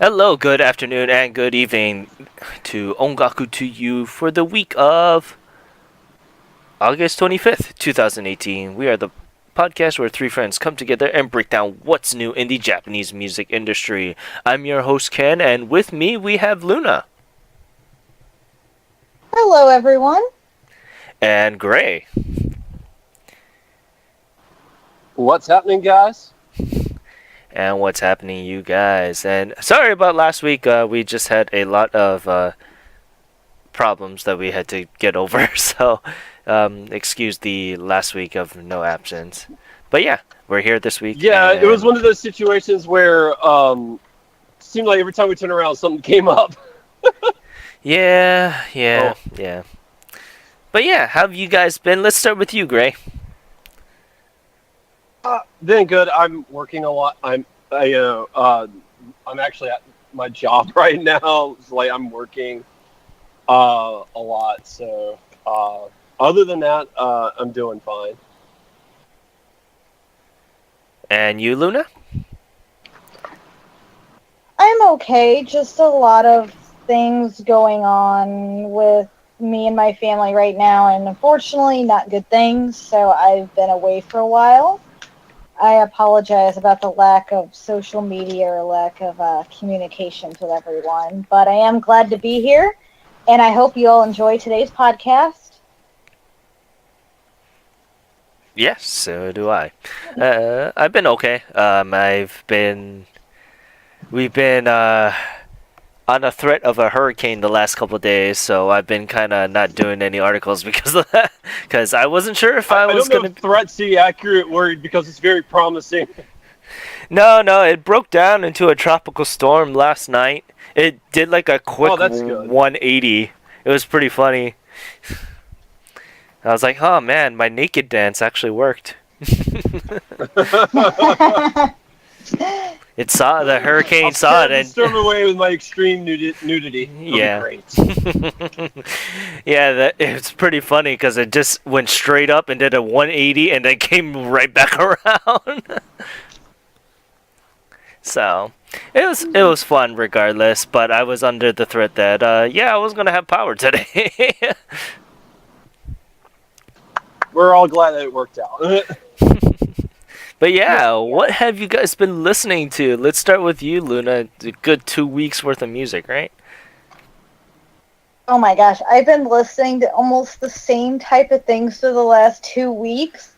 Hello, good afternoon, and good evening to Ongaku to you for the week of August 25th, 2018. We are the podcast where three friends come together and break down what's new in the Japanese music industry. I'm your host, Ken, and with me we have Luna. Hello, everyone. And Gray. What's happening, guys? And what's happening, you guys? And sorry about last week, we just had a lot of problems that we had to get over, so excuse the last week of no absence. But yeah, we're here this week. Yeah, it was one of those situations where it seemed like every time we turned around, something came up. Yeah. But yeah, how have you guys been? Let's start with you, Gray. Been good. I'm working a lot. I'm actually at my job right now. It's like I'm working a lot. So other than that, I'm doing fine. And you, Luna? I'm okay. Just a lot of things going on with me and my family right now, and unfortunately, not good things. So I've been away for a while. I apologize about the lack of social media or lack of communications with everyone, but I am glad to be here, and I hope you all enjoy today's podcast. Yes, so do I. I've been okay. We've been on a threat of a hurricane the last couple of days, so I've been kind of not doing any articles because of that. Because I wasn't sure if I was don't know gonna. if threat's the accurate word because it's very promising. No, it broke down into a tropical storm last night. It did like a quick that's good. 180. It was pretty funny. I was like, oh man, my naked dance actually worked. The hurricane saw it and storm away with my extreme nudity. Yeah. Great. Yeah, it's pretty funny because it just went straight up and did a 180 and then came right back around. So it was fun regardless, but I was under the threat that I was gonna have power today. We're all glad that it worked out. But yeah, what have you guys been listening to? Let's start with you, Luna. A good 2 weeks worth of music, right? Oh my gosh, I've been listening to almost the same type of things for the last 2 weeks.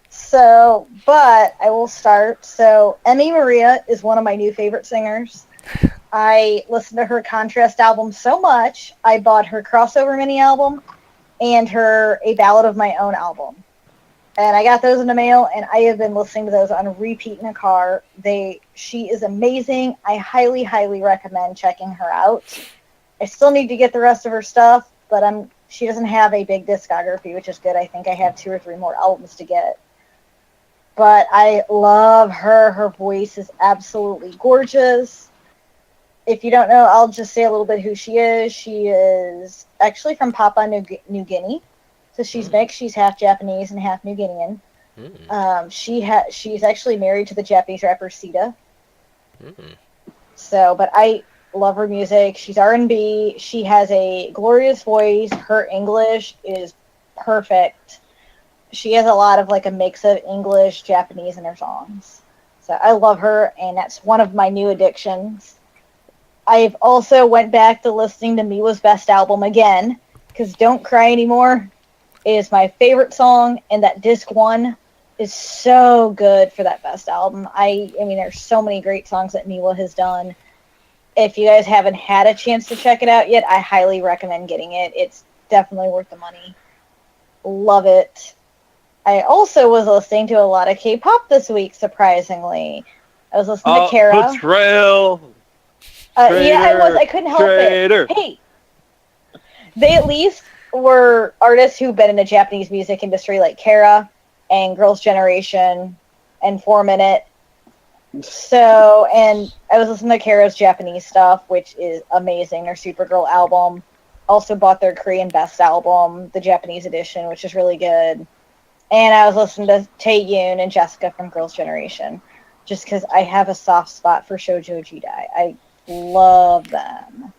So, but I will start. So, Emmy Maria is one of my new favorite singers. I listened to her Contrast album so much, I bought her Crossover mini album and her A Ballad of My Own album. And I got those in the mail, and I have been listening to those on repeat in a car. She is amazing. I highly, highly recommend checking her out. I still need to get the rest of her stuff, but she doesn't have a big discography, which is good. I think I have 2 or 3 more albums to get. But I love her. Her voice is absolutely gorgeous. If you don't know, I'll just say a little bit who she is. She is actually from Papua New Guinea. So she's mixed. She's half Japanese and half New Guinean. She's actually married to the Japanese rapper Sita. So, but I love her music. She's R&B. She has a glorious voice. Her English is perfect. She has a lot of like a mix of English, Japanese in her songs. So I love her, and that's one of my new addictions. I've also went back to listening to Miwa's best album again, because Don't Cry Anymore is my favorite song, and that disc 1 is so good for that best album. I mean, there's so many great songs that Miwa has done. If you guys haven't had a chance to check it out yet, I highly recommend getting it. It's definitely worth the money. Love it. I also was listening to a lot of K-pop this week, surprisingly. I was listening to Kara. Betrayal! Yeah, I was. I couldn't help it. Hey, they at least were artists who've been in the Japanese music industry, like Kara and Girls' Generation and 4 Minute. So, and I was listening to Kara's Japanese stuff, which is amazing. Their Supergirl album. Also bought their Korean Best album, the Japanese edition, which is really good. And I was listening to Taeyoon and Jessica from Girls' Generation, just because I have a soft spot for Shoujo Jidai. love them.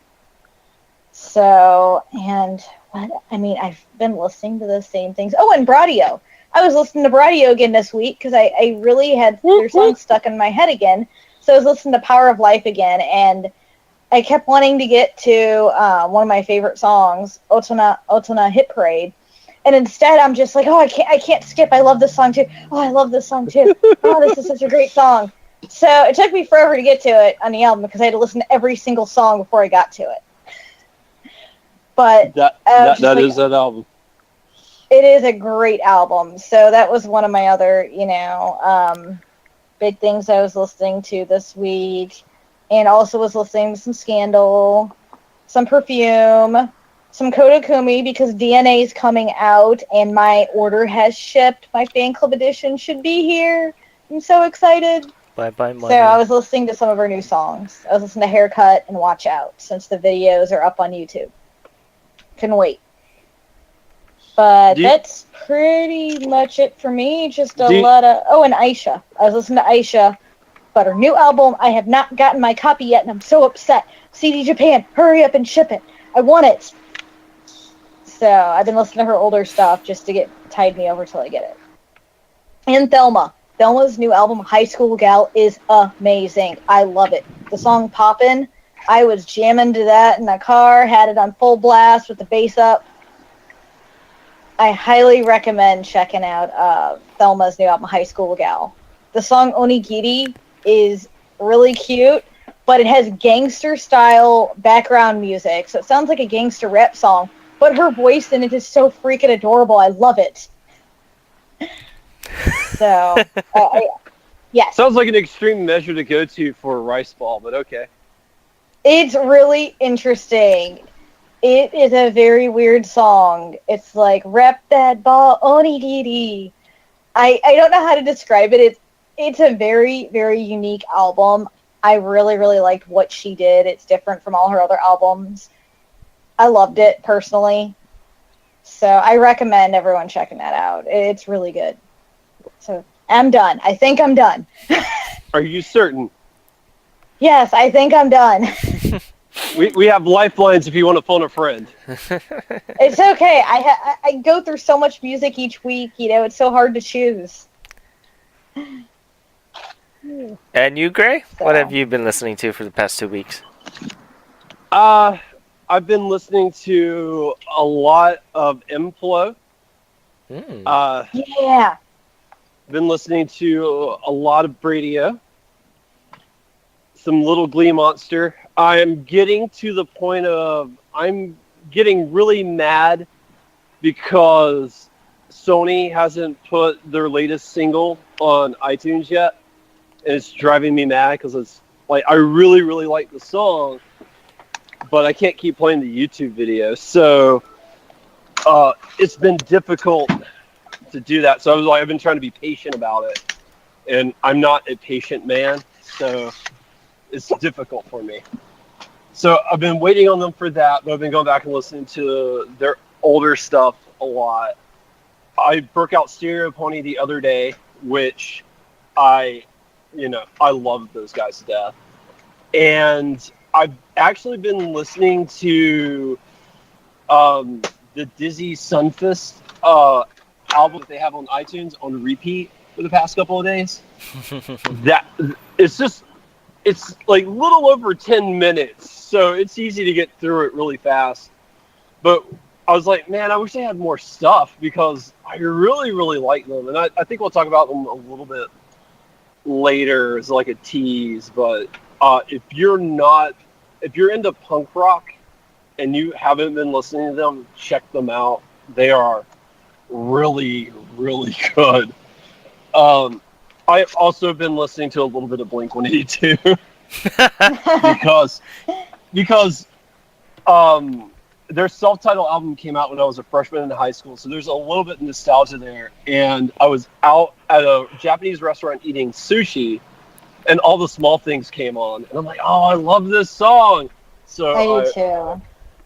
So, and what, I mean, I've been listening to the same things. Oh, and Bradio. I was listening to Bradio again this week because I really had their songs stuck in my head again. So I was listening to Power of Life again, and I kept wanting to get to one of my favorite songs, Otona Hit Parade. And instead, I'm just like, oh, I can't skip. I love this song too. Oh, I love this song too. Oh, this is such a great song. So it took me forever to get to it on the album because I had to listen to every single song before I got to it. But that is that album. It is a great album. So that was one of my other, big things I was listening to this week. And also was listening to some Scandal, some Perfume, some Kodakumi, because DNA is coming out and my order has shipped. My fan club edition should be here. I'm so excited. Bye-bye, money. So I was listening to some of her new songs. I was listening to Haircut and Watch Out, since the videos are up on YouTube. Couldn't wait. But that's pretty much it for me. Just a lot of... Oh, and Aisha. I was listening to Aisha, but her new album, I have not gotten my copy yet, and I'm so upset. CD Japan, hurry up and ship it. I want it. So I've been listening to her older stuff just to get tide me over till I get it. And Thelma. Thelma's new album, High School Gal, is amazing. I love it. The song Poppin', I was jamming to that in the car, had it on full blast with the bass up. I highly recommend checking out Thelma's new album, High School Gal. The song Onigiri is really cute, but it has gangster-style background music, so it sounds like a gangster rap song, but her voice in it is so freaking adorable. I love it. So, yes. Sounds like an extreme measure to go to for a rice ball, but okay. It's really interesting. It is a very weird song. It's like, rap that ball, onigiri. I don't know how to describe it. It's a very, very unique album. I really, really liked what she did. It's different from all her other albums. I loved it, personally. So I recommend everyone checking that out. It's really good. So I'm done. I think I'm done. Are you certain? Yes, I think I'm done. We have lifelines if you want to phone a friend. It's okay. I go through so much music each week. It's so hard to choose. And you, Gray? So. What have you been listening to for the past 2 weeks? I've been listening to a lot of M-Flow. Yeah. Been listening to a lot of Bradio. Some Little Glee Monster. I'm getting to the point of I'm getting really mad because Sony hasn't put their latest single on iTunes yet. And it's driving me mad because it's like I really, really like the song, but I can't keep playing the YouTube video. So it's been difficult to do that. So I've been trying to be patient about it. And I'm not a patient man, so it's difficult for me. So I've been waiting on them for that, but I've been going back and listening to their older stuff a lot. I broke out Stereo Pony the other day, which I love those guys to death. And I've actually been listening to the Dizzy Sunfist album that they have on iTunes on repeat for the past couple of days. It's like a little over 10 minutes, so it's easy to get through it really fast. But I was like, man, I wish they had more stuff because I really, really like them. And I think we'll talk about them a little bit later as like a tease. But if you're into punk rock and you haven't been listening to them, check them out. They are really, really good. I've also been listening to a little bit of Blink-182 because their self-titled album came out when I was a freshman in high school, so there's a little bit of nostalgia there. And I was out at a Japanese restaurant eating sushi, and All the Small Things came on, and I'm like, oh, I love this song. So I do too.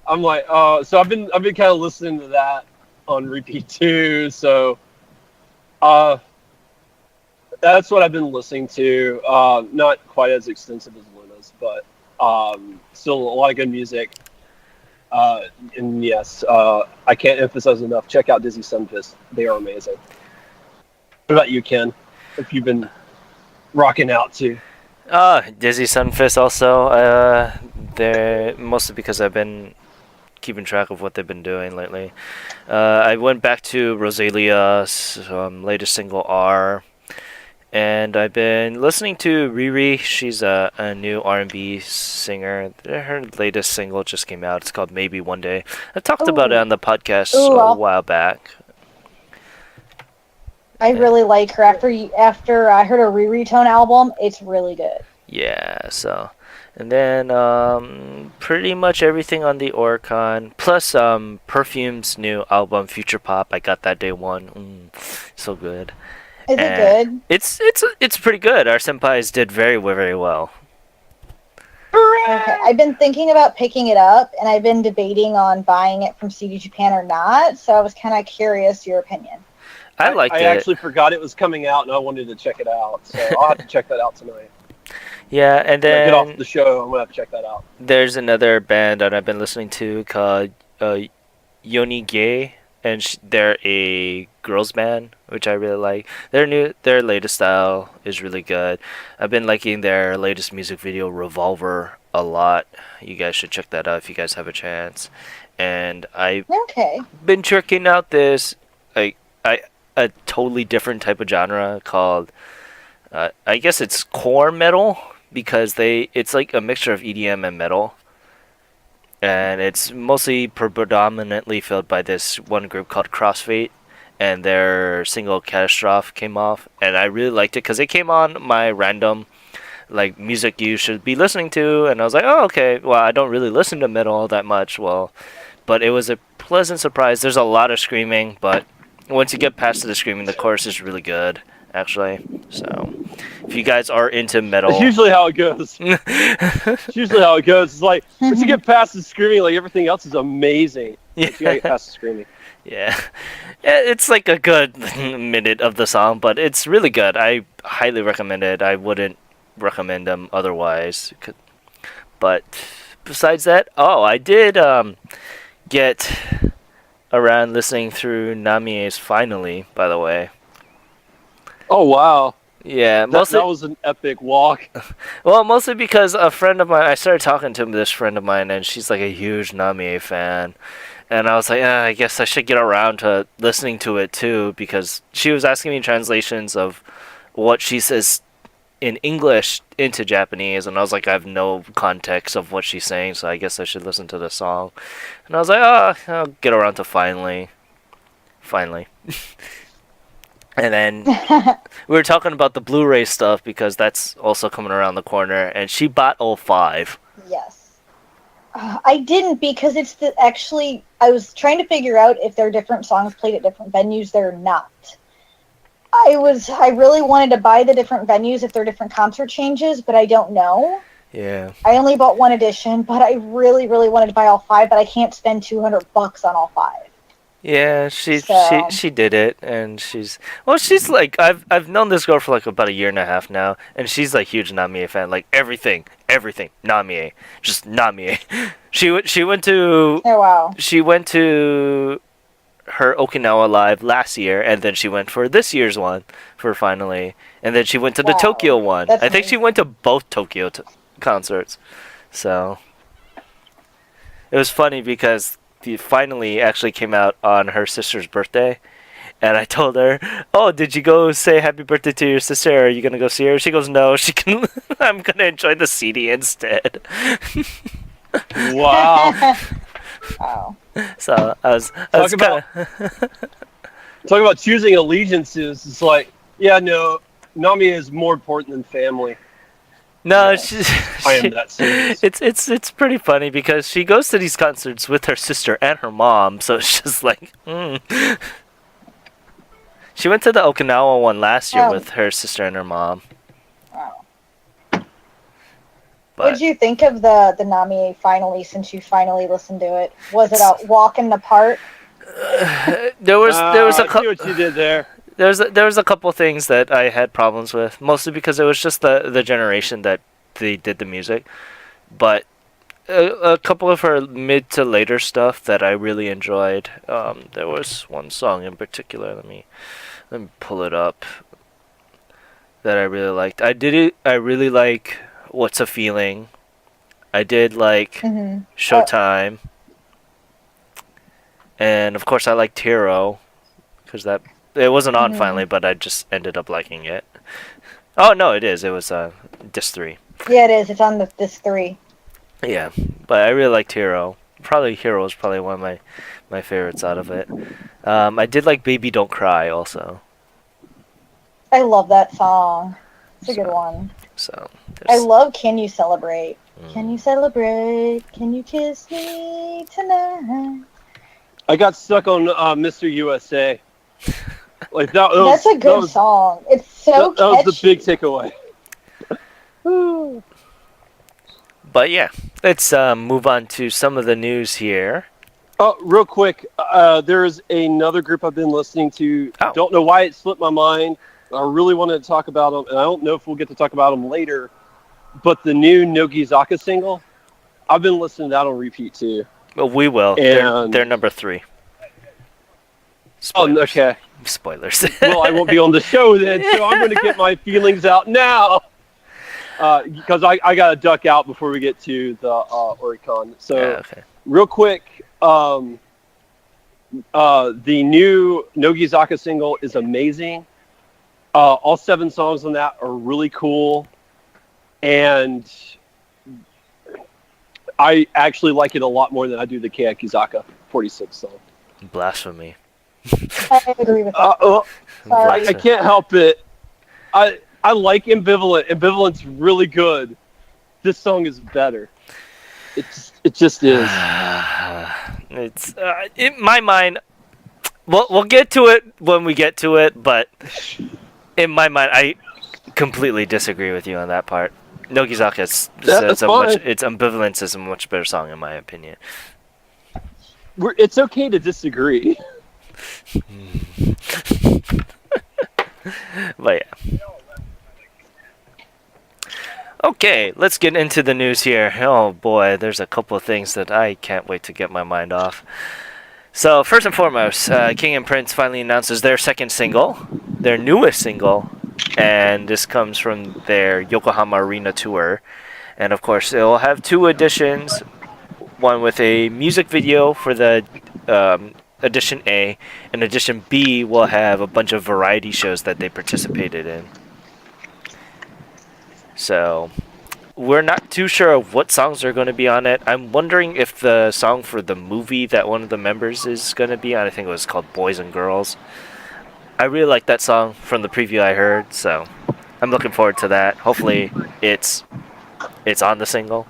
I'm like, so I've been kind of listening to that on repeat too. So, that's what I've been listening to. Not quite as extensive as Luna's, but Still a lot of good music. And yes, I can't emphasize enough. Check out Dizzy Sunfist. They are amazing. What about you, Ken? If you've been rocking out too. Dizzy Sunfist also. They're mostly because I've been keeping track of what they've been doing lately. I went back to Rosalia's latest single R, and I've been listening to Riri. She's a new R&B singer. Her latest single just came out. It's called Maybe One Day. I talked about it on the podcast a while back. I really like her. After I heard her Riri Tone album, it's really good. Yeah, so. And then pretty much everything on the Oricon. Plus Perfume's new album, Future Pop. I got that day one. So good. Is it good? It's pretty good. Our senpais did very well. Okay, I've been thinking about picking it up, and I've been debating on buying it from CD Japan or not. So I was kind of curious your opinion. I liked it. I actually forgot it was coming out, and I wanted to check it out. So I'll have to check that out tonight. Yeah, and then when I get off the show, I'm gonna have to check that out. There's another band that I've been listening to called Yoni Gay, and they're a girls band, which I really like. Their latest style is really good. I've been liking their latest music video, Revolver, a lot. You guys should check that out if you guys have a chance. And I've been checking out this a totally different type of genre called I guess it's core metal, because it's like a mixture of EDM and metal. And it's mostly predominantly filled by this one group called Crossfade, and their single Catastrophe came off, and I really liked it because it came on my random like music you should be listening to, and I was like, oh, okay, well, I don't really listen to metal all that much, but it was a pleasant surprise. There's a lot of screaming, but once you get past the screaming, the chorus is really good, actually. So if you guys are into metal, that's usually how it goes. It's usually how it goes. It's like once you get past the screaming, like everything else is amazing. Yeah. Once you gotta get past the screaming. Yeah, it's like a good minute of the song, but it's really good. I highly recommend it. I wouldn't recommend them otherwise. But besides that, I did get around listening through Namie's Finally, by the way. Oh, wow. Yeah, that was an epic walk. Well, mostly because a friend of mine, I started talking to this friend of mine, and she's like a huge Namie fan. And I was like, I guess I should get around to listening to it too, because she was asking me translations of what she says in English into Japanese, and I was like, I have no context of what she's saying, so I guess I should listen to the song. And I was like, I'll get around to finally. And then we were talking about the Blu-ray stuff, because that's also coming around the corner, and she bought all 5. Yes. I didn't, because I was trying to figure out if there are different songs played at different venues. They're not. I really wanted to buy the different venues if they're different concert changes, but I don't know. Yeah. I only bought one edition, but I really, really wanted to buy all 5, but I can't spend $200 on all 5. Yeah, she did it, and she's like, I've known this girl for like about a year and a half now, and she's like huge Namie fan, like everything Namie, just Namie. She went to she went to her Okinawa live last year, and then she went for this year's one for Finally, and then she went to the Tokyo one. I think she went to both Tokyo concerts, so it was funny because the Finally actually came out on her sister's birthday, and I told her, "Oh, did you go say happy birthday to your sister? Are you gonna go see her?" She goes, "No, she can. I'm gonna enjoy the CD instead." Wow. Wow. So I was talking about choosing allegiances. It's like, yeah, no, Nami is more important than family. No, I am that serious. It's pretty funny because she goes to these concerts with her sister and her mom, so it's just like, She went to the Okinawa one last year with her sister and her mom. Wow. What did you think of the Nami Finally, since you finally listened to it? Was it a walk in the park? There was a I see what you did there. There was a couple things that I had problems with, mostly because it was just the generation that they did the music. but a couple of her mid to later stuff that I really enjoyed. There was one song in particular. Let me pull it up that I really liked. I really like What's a Feeling. I did like Mm-hmm. Showtime, and of course I liked Hero because that it wasn't on finally, but I just ended up liking it. Oh no, it is. It was disc 3. Yeah, it is. It's on this 3. Yeah, but I really liked Hero. Probably Hero is probably one of my favorites out of it. I did like Baby Don't Cry also. I love that song. It's a good one. So I there's, love Can You Celebrate? Can you celebrate? Can you kiss me tonight? I got stuck on Mr. USA. Like That's a good song. It's so that was the catchy. big takeaway. but yeah, let's move on to some of the news here. Oh, real quick, there's another group I've been listening to. Oh. Don't know why it slipped my mind. I really wanted to talk about them, and I don't know if we'll get to talk about them later. But the new Nogizaka single, I've been listening to that on repeat too. Well, we will. And They're number 3. oh, Spoilers. okay. Spoilers. Well, I won't be on the show then, so I'm going to get my feelings out now. Because I got to duck out before we get to the Oricon. So, Yeah, okay. real quick, the new Nogizaka single is amazing. All 7 songs on that are really cool. And I actually like it a lot more than I do the Keyakizaka 46 song. Blasphemy. I agree with that. Sorry. I can't help it. I like Ambivalent. Ambivalent's really good. This song is better. It just is. It's in my mind. We'll get to it when we get to it, but in my mind, I completely disagree with you on that part. Nogizaka That's fine. its Ambivalence is a much better song in my opinion. It's okay to disagree. But yeah. Okay, let's get into the news here. Oh boy, there's a couple of things that I can't wait to get my mind off. So first and foremost, King and Prince finally announces their second single, their newest single, and this comes from their Yokohama Arena tour. And of course, it will have 2 editions, one with a music video for the edition A, and edition B will have a bunch of variety shows that they participated in. So we're not too sure of what songs are going to be on it. I'm wondering if the song for the movie that one of the members is going to be on, I think it was called Boys and Girls. I really like that song from the preview I heard, so I'm looking forward to that. Hopefully it's on the single.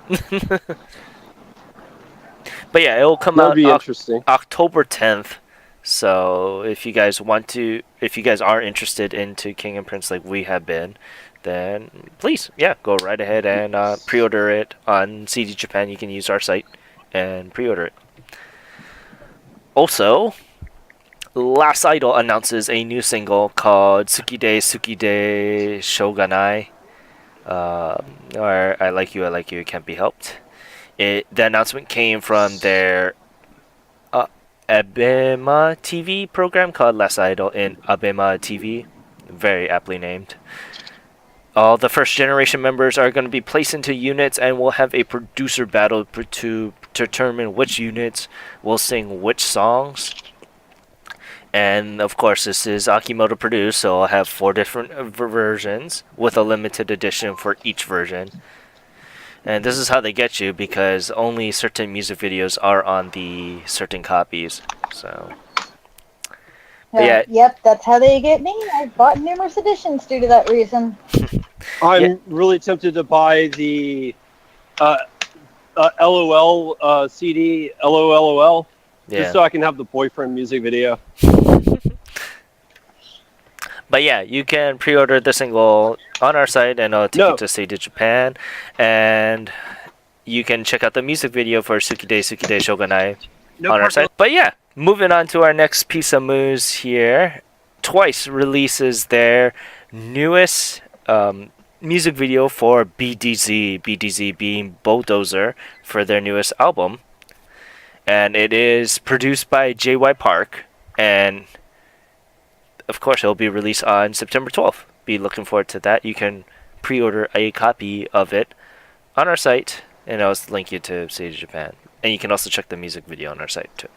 But yeah, it will come That'll out be interesting. October 10th. So if you guys are interested into King and Prince like we have been, then please, yeah, go right ahead and pre-order it on CD Japan. You can use our site and pre-order it. Also, Last Idol announces a new single called Tsukide Tsukide Shoganai. Or I Like You, It Can't Be Helped. The announcement came from their Abema TV program called Last Idol in Abema TV. Very aptly named. All the first generation members are going to be placed into units and we'll have a producer battle to determine which units will sing which songs. And of course, this is Akimoto produced, so I'll have 4 different versions with a limited edition for each version. And this is how they get you because only certain music videos are on the certain copies. So, yeah. Yep, that's how they get me. I've bought numerous editions due to that reason. I'm really tempted to buy the LOL CD, LOLOL, just so I can have the boyfriend music video. But yeah, you can pre-order the single on our site and I'll take you to CD Japan. And you can check out the music video for Tsukide Tsukide Shogunai on our site. But yeah, moving on to our next piece of news here. Twice releases their newest music video for BDZ, BDZ being Bulldozer, for their newest album. And it is produced by JY Park, and of course it'll be released on September 12th. Be looking forward to that. You can pre-order a copy of it on our site, and I'll link you to Stage Japan. And you can also check the music video on our site too.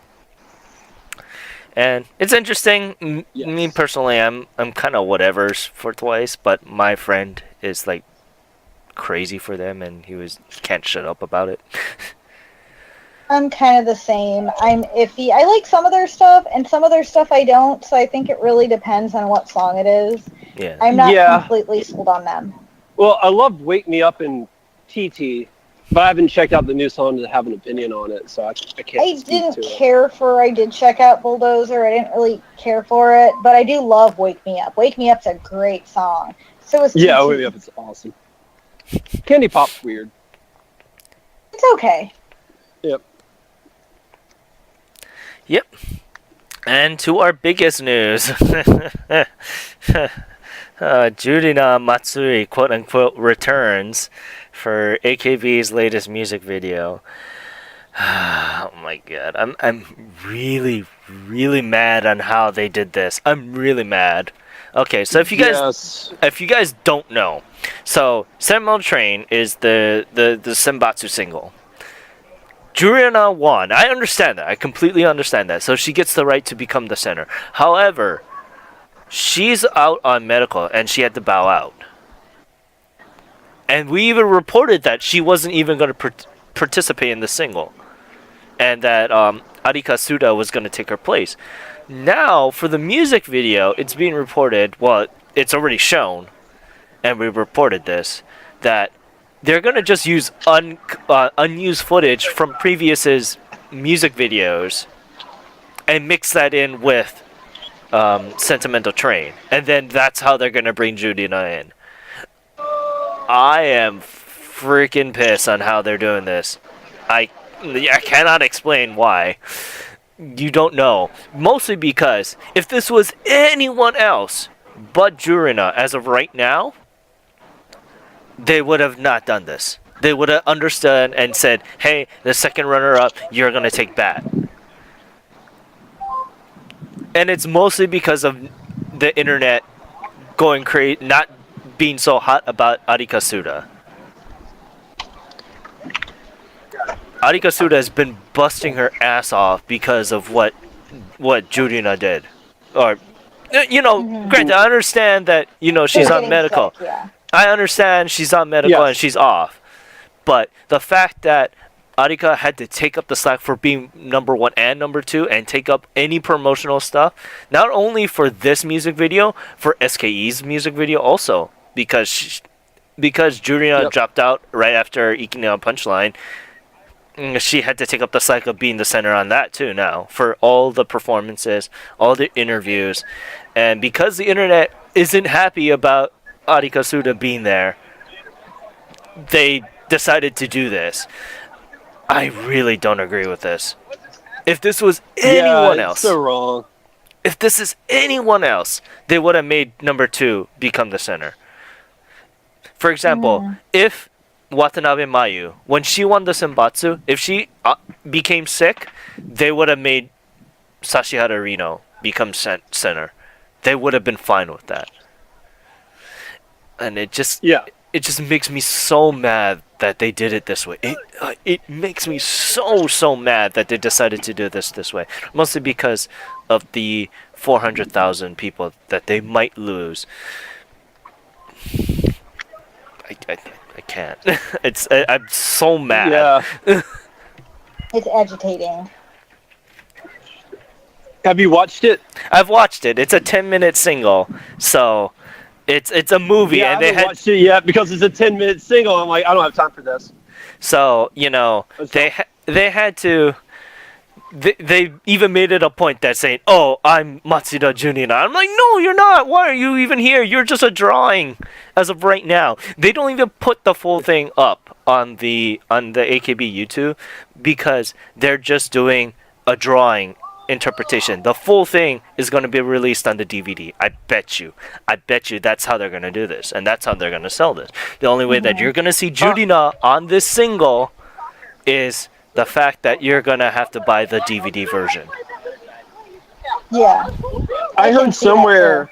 And it's interesting. Yes. Me personally, I'm kind of whatever's for Twice, but my friend is like crazy for them, and he can't shut up about it. I'm kind of the same. I'm iffy. I like some of their stuff, and some of their stuff I don't, so I think it really depends on what song it is. Yeah. I'm not completely sold on them. Well, I love Wake Me Up and TT, but I haven't checked out the new song to have an opinion on it, so I can't I speak didn't to it. care for. I did check out Bulldozer. I didn't really care for it, but I do love Wake Me Up. Wake Me Up's a great song. So is Yeah, TT. Wake Me Up is awesome. Candy Pop's weird. It's okay. Yep. And to our biggest news. Jurina Matsui, quote unquote, returns for AKB's latest music video. Oh my god. I'm really, really mad on how they did this. I'm really mad. Okay, so if you guys don't know, so Sentinel Train is the Senbatsu single. Jurina won. I understand that. I completely understand that. So she gets the right to become the center. However, she's out on medical and she had to bow out. And we even reported that she wasn't even going to participate in the single. And that Arika Suda was going to take her place. Now, for the music video, it's being reported, well, it's already shown, and we reported this, that they're going to just use unused footage from previous music videos and mix that in with Sentimental Train. And then that's how they're going to bring Judina in. I am freaking pissed on how they're doing this. I cannot explain why. You don't know. Mostly because if this was anyone else but Jurina as of right now, they would have not done this. They would have understood and said, hey, the second runner-up, you're going to take that. And it's mostly because of the internet going crazy, not being so hot about Arika Suda. Arika Suda has been busting her ass off because of what Jurina did. Or, granted, I understand that, she's on medical. Sick, yeah. I understand she's on medical and she's off. But the fact that Arika had to take up the slack for being number 1 and number 2 and take up any promotional stuff, not only for this music video, for SKE's music video also, because Jurina dropped out right after Ikina Punchline, she had to take up the slack of being the center on that too now, for all the performances, all the interviews, and because the internet isn't happy about Arika Suda being there, they decided to do this. I really don't agree with this. If this was anyone else, so wrong. If this is anyone else, they would have made number 2 become the center. For example, if Watanabe Mayu, when she won the Senbatsu, if she became sick, they would have made Sashihara Rino become center. They would have been fine with that. And it just makes me so mad that they did it this way. It makes me so mad that they decided to do this way. Mostly because of the 400,000 people that they might lose. I can't. I'm so mad. Yeah. It's agitating. Have you watched it? I've watched it. It's a 10-minute single, so it's a movie, Yeah, and I haven't watched it yet because it's a 10-minute single. I'm like, I don't have time for this. So they had to. They even made it a point that saying, "Oh, I'm Matsuda Junina." I'm like, "No, you're not. Why are you even here? You're just a drawing as of right now." They don't even put the full thing up on the AKB YouTube because they're just doing a drawing interpretation. The full thing is going to be released on the DVD. I bet you. I bet you that's how they're going to do this, and that's how they're going to sell this. The only way that you're going to see Judy Na on this single is the fact that you're going to have to buy the DVD version. Yeah. I can heard see that, somewhere.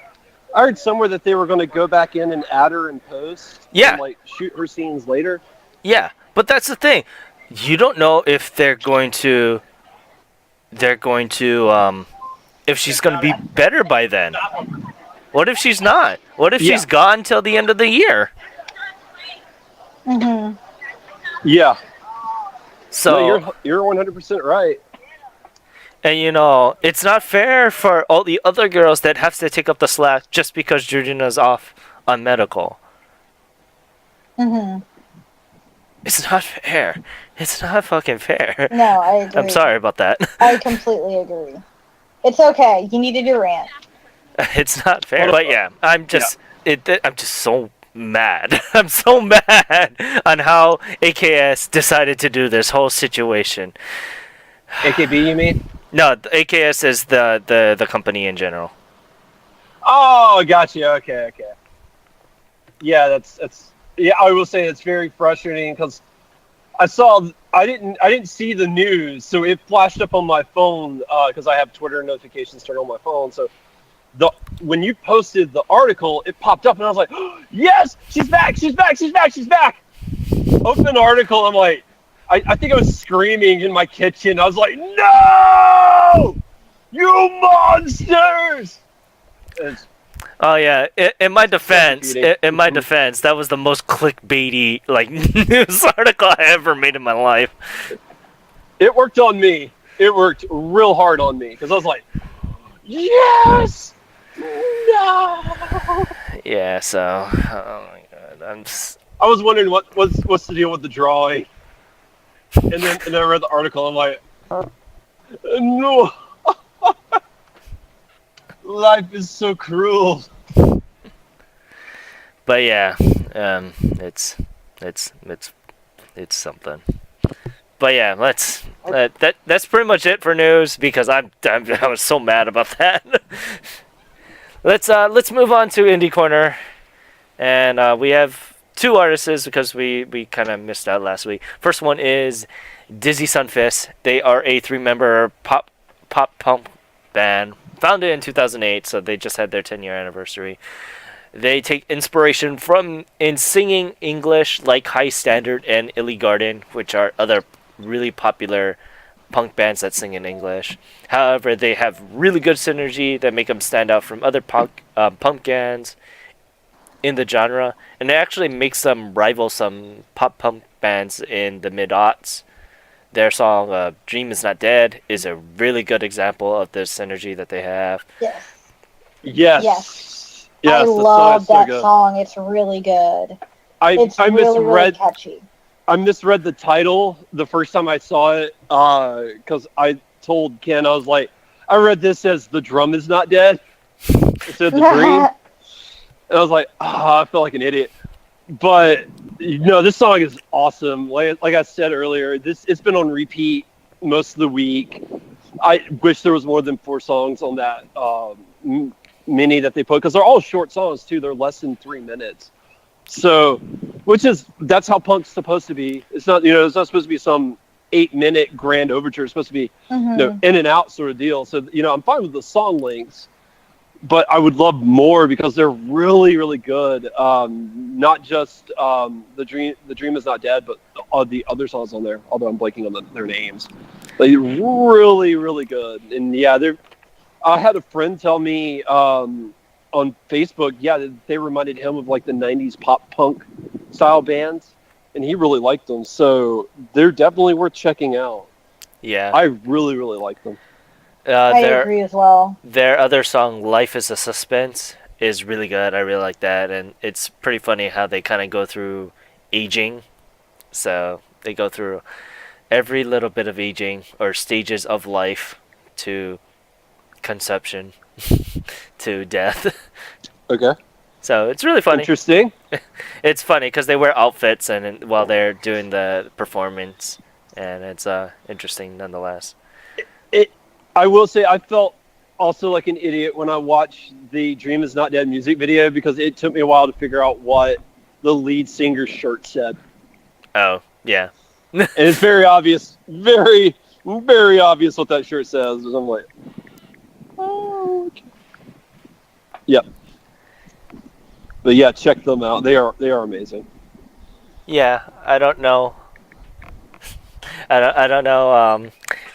I heard somewhere that they were going to go back in and add her in post. Yeah. And, like, shoot her scenes later. Yeah, but that's the thing. You don't know if they're going to if she's going to be better by then. What if she's not? What if she's gone till the end of the year? Mhm. Yeah. So No, you're 100% right. and you know, it's not fair for all the other girls that have to take up the slack just because Georgina's off on medical. Mhm. It's not fair. It's not fucking fair. No, I agree. I'm sorry about that. I completely agree. It's okay. You needed your rant. It's not fair. But yeah, I'm just so mad. I'm so mad on how AKS decided to do this whole situation. AKB, you mean? No, the AKS is the company in general. Oh, gotcha. Okay. Yeah, that's. Yeah, I will say it's very frustrating because I didn't see the news, so it flashed up on my phone because I have Twitter notifications turned on my phone. So when you posted the article, it popped up, and I was like, oh, "Yes, she's back! She's back! She's back! She's back!" Open the article, I'm like, I think I was screaming in my kitchen. I was like, "No, you monsters!" Oh yeah, in my defense, that was the most clickbaity like news article I ever made in my life. It worked on me. It worked real hard on me because I was like, "Yes, no." Yeah, so oh my god, I was wondering what's the deal with the drawing, and then I read the article. I'm like, no, life is so cruel. But yeah, it's something. But yeah, that's pretty much it for news because I was so mad about that. Let's move on to Indie Corner, and we have two artists because we kind of missed out last week. First one is Dizzy Sunfist. They are a 3-member pop punk band founded in 2008, so they just had their 10-year anniversary. They take inspiration from in singing English like High Standard and Illy Garden, which are other really popular punk bands that sing in English. However, they have really good synergy that make them stand out from other punk bands in the genre, and it actually makes them rival some pop punk bands in the mid-aughts. Their song "Dream Is Not Dead" is a really good example of the synergy that they have. Yes. Yes, I love that song. It's really good. It's really catchy. I misread the title the first time I saw it because I told Ken, I was like, I read this as "The Drum Is Not Dead" instead of "The Dream." And I was like, I felt like an idiot. But no, this song is awesome. Like I said earlier, it's been on repeat most of the week. I wish there was more than 4 songs on that mini that they put because they're all short songs too. They're less than 3 minutes. So, that's how punk's supposed to be. It's not it's not supposed to be some 8-minute grand overture. It's supposed to be in and out sort of deal. So I'm fine with the song lengths, but I would love more because they're really, really good. Not just the dream is not dead, but the other songs on there. Although I'm blanking on their names, they're really, really good. And yeah, I had a friend tell me on Facebook, they reminded him of like the '90s pop punk style bands, and he really liked them. So they're definitely worth checking out. Yeah, I really, really like them. I agree as well. Their other song, "Life Is a Suspense," is really good. I really like that, and it's pretty funny how they kind of go through aging. So they go through every little bit of aging or stages of life to conception to death. Okay. So it's really funny. Interesting. It's funny because they wear outfits and while they're doing the performance, and it's interesting nonetheless. I will say I felt also like an idiot when I watched the Dream Is Not Dead music video because it took me a while to figure out what the lead singer's shirt said. Oh, yeah. And it's very obvious, very, very obvious what that shirt says. And I'm like, oh, okay. Yep. But yeah, check them out. They are amazing. Yeah, I don't know. I don't know.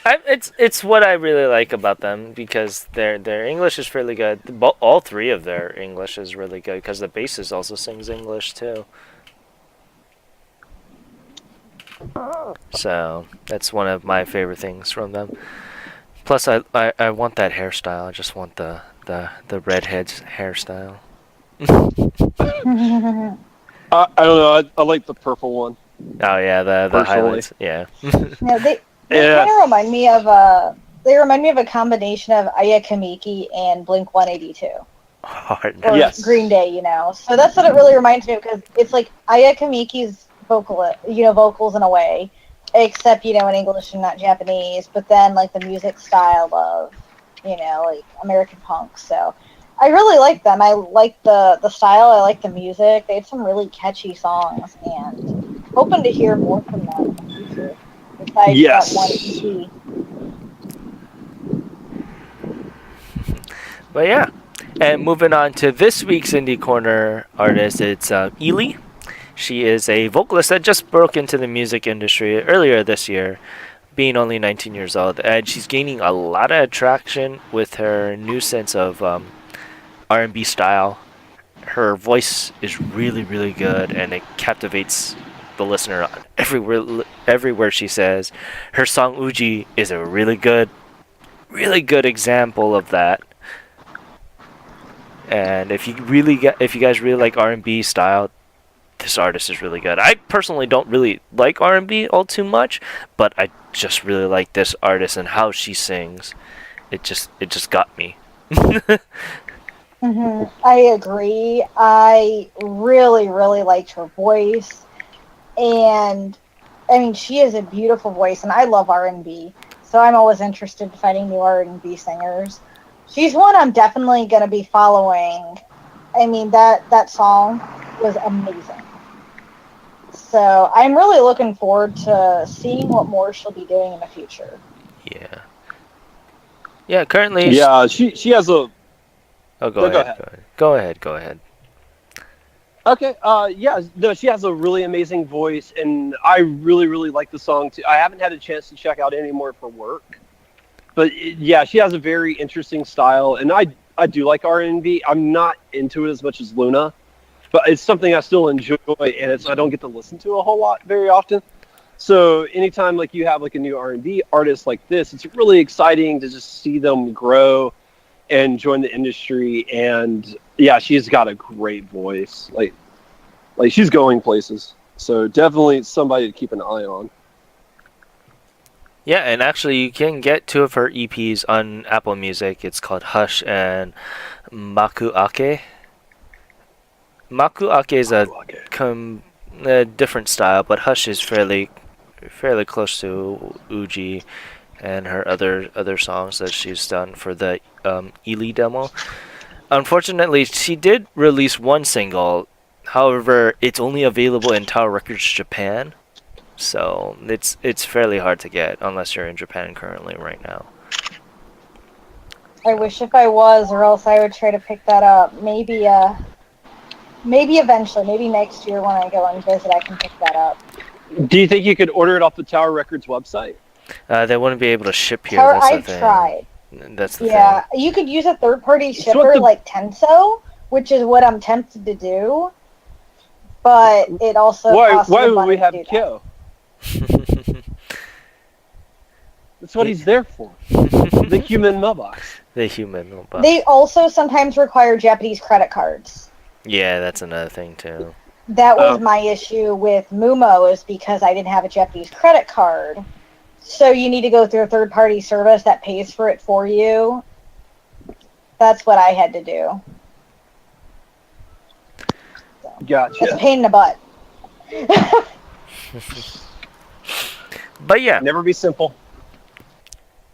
It's what I really like about them because their English is fairly good. All three of their English is really good because the bassist also sings English too. So that's one of my favorite things from them. Plus, I want that hairstyle. I just want the redhead's hairstyle. I don't know. I like the purple one. Oh yeah, the Personally. highlights. Yeah. Yeah, they Yeah. kind of remind me of a combination of Aya Kamiki and Blink 182 Hard. or Yes. Green Day, So that's what it really reminds me of because it's like Aya Kamiki's vocals in a way, except in English and not Japanese. But then like the music style of like American punk. So I really like them. I like the style. I like the music. They have some really catchy songs, and hoping to hear more from them in the future. Besides Yes. that one EP. But yeah. And moving on to this week's Indie Corner artist, it's Ely. She is a vocalist that just broke into the music industry earlier this year, being only 19 years old. And she's gaining a lot of attraction with her new sense of R&B style. Her voice is really, really good, and it captivates the listener everywhere she says. Her song Uji is a really good example of that. And if you guys really like R&B style, this artist is really good. I personally don't really like R&B all too much, but I just really like this artist and how she sings. It just got me. I agree. I really, really liked her voice, and I mean, she has a beautiful voice, and I love R&B, so I'm always interested in finding new R&B singers. She's one I'm definitely going to be following. I mean, that song was amazing. So I'm really looking forward to seeing what more she'll be doing in the future. Yeah. Yeah, currently... Yeah, she has a... Oh, go ahead. Go ahead. Okay, yeah, no, she has a really amazing voice, and I really, really like the song, too. I haven't had a chance to check out any more for work, but yeah, she has a very interesting style, and I do like R&B. I'm not into it as much as Luna, but it's something I still enjoy, and I don't get to listen to a whole lot very often. So anytime like you have like a new R&B artist like this, it's really exciting to just see them grow and join the industry. And yeah, she's got a great voice. Like she's going places. So definitely somebody to keep an eye on. Yeah, and actually you can get two of her EPs on Apple Music. It's called Hush and Maku Ake. Maku Ake is a different style, but Hush is fairly close to Uji and her other songs that she's done for the Ely demo. Unfortunately, she did release one single. However, it's only available in Tower Records Japan, so it's fairly hard to get unless you're in Japan currently right now. I wish if I was, or else I would try to pick that up. Maybe eventually, maybe next year when I go and visit, I can pick that up. Do you think you could order it off the Tower Records website? They wouldn't be able to ship here. I've tried. That's the Yeah, thing. you could use a third-party shipper like Tenso, which is what I'm tempted to do. But it also costs why would money we to have do that. Kyo? That's what he's there for. The human mailbox. The human mailbox. They also sometimes require Japanese credit cards. Yeah, that's another thing too. That was my issue with Mumo, is because I didn't have a Japanese credit card. So you need to go through a third-party service that pays for it for you. That's what I had to do. So, Gotcha. it's a pain in the butt. But yeah. Never be simple.